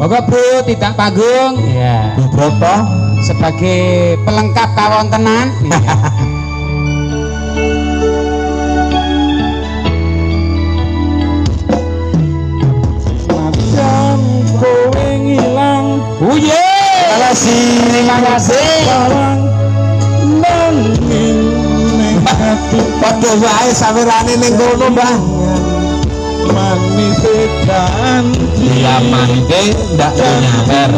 Monggo Bu, tidak panggung. Iya. Bu Broto sebagai pelengkap kawontenan. Iya. Macam kowe ngilang. Uye. Terima kasih. Terima kasih. Nanging ning ati padha wae sawerane ning kono, Mbah. Manis janji. Iya mangke ndak nyawer.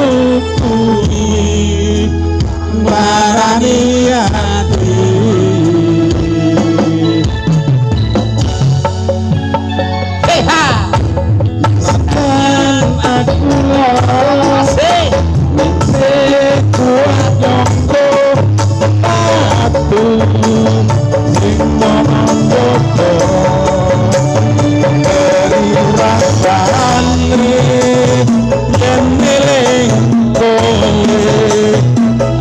Marani ati. Heha. Sekarang aku Asik. sekuat nyongko aku sing monondo dari rasane yen miling kowe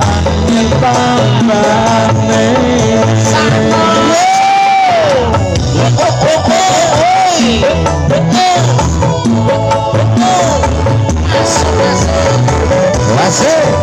angin tambane Asik.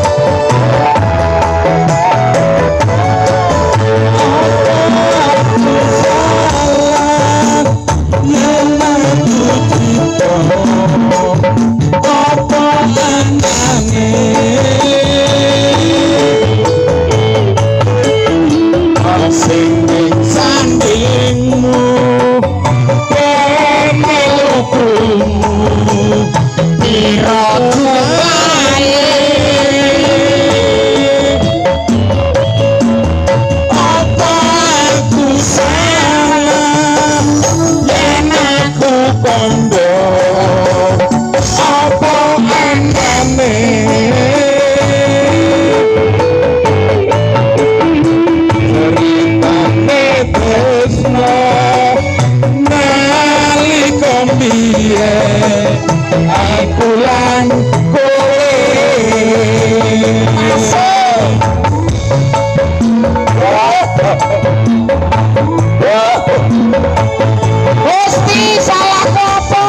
Gusti salah apa?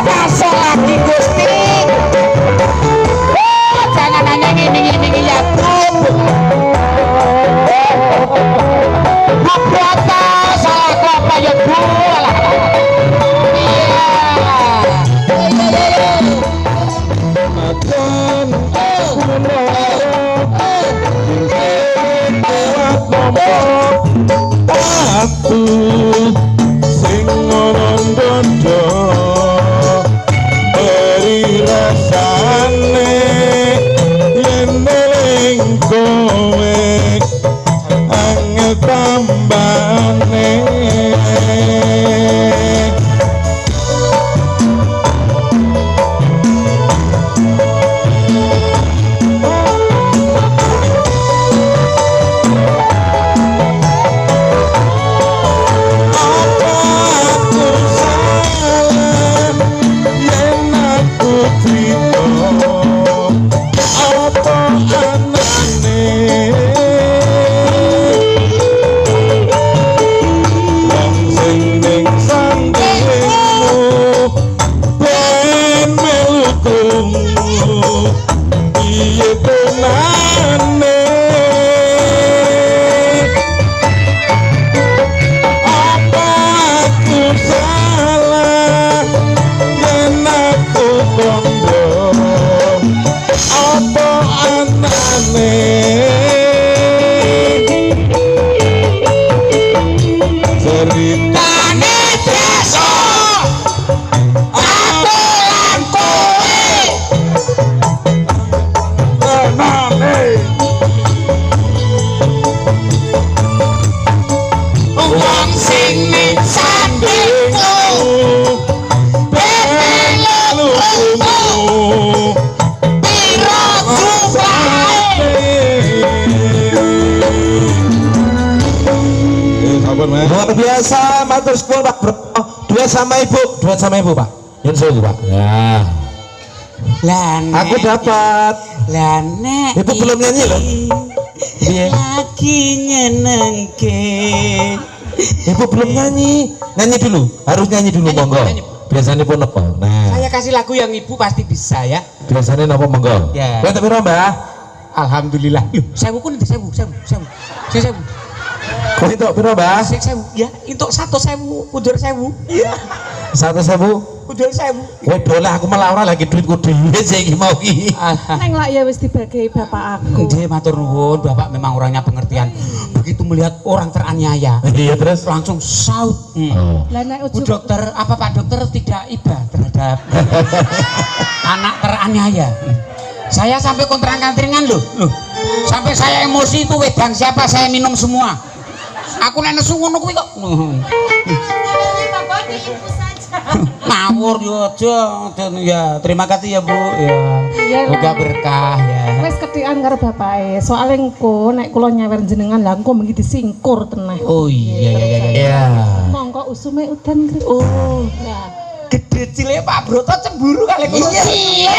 Masuk lagi Gusti. Jangan nanya ini ya Bro. Apa salah apa ya Bro? Aku sing ngono-ngono beri rasane yen eling kowe angel tambane luar biasa, matur suwun Pak Bro. Duet sama ibu Pak. Yen sewu Pak. Ya. Aku dapat. Lah nek Ibu belum nyanyi loh. Iya. Lagi nyenengke. Ibu belum nyanyi. Nyanyi dulu. Harus nyanyi dulu monggo. Biasanya pun apa? Nah, Saya kasih lagu yang ibu pasti bisa ya. biasanya apa monggo? Ya. Kowe tapi Mbah. Alhamdulillah. Loh, sewu ku nanti sewu. Saya sewu. Kowe entuk piro Mbah? Saya sewu. Ya, untuk 1.000 pundur sewu. Iya. 1.000. Pundur sewu. Kowe dolah aku malah ora lagi duitku dhewe sih iki mau iki. Neng lah ya wis dibagi bapak aku. Nggih, matur nuwun, Bapak memang orangnya pengertian. Begitu melihat orang teraniaya, Iya terus. langsung saut. Oh. Lah nek Bu ujug dokter, apa Pak dokter tidak iba terhadap anak teraniaya? Saya sampai kontrang-kantringan loh. Sampai saya emosi itu wedang siapa saya minum semua. Aku nek nesu ngono kuwi kok. Ngawur yo aja. Ya, terima kasih ya Bu. Ya. Iya, Semoga lah. berkah ya. wis kethikan karo bapake. Soale engko nek kula nyawer jenengan lah engko mengi disingkur teneh. Oh iya. Iya. Mongko usume udan Kri. Oh, Ya. gede cilik Pak Broto cemburu kali kula. Iya.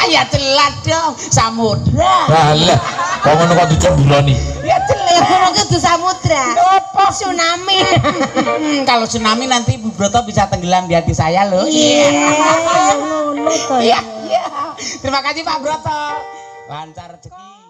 Ya jelas dong, samudra. Lah, kok ngono kok dicemburoni? Ya jelas. Ngomongnya itu samudra. Apa? Tsunami. Kalau tsunami nanti Bu Broto bisa tenggelam di hati saya loh. Ngono to. Iya. Terima kasih Pak Broto. Lancar rezeki.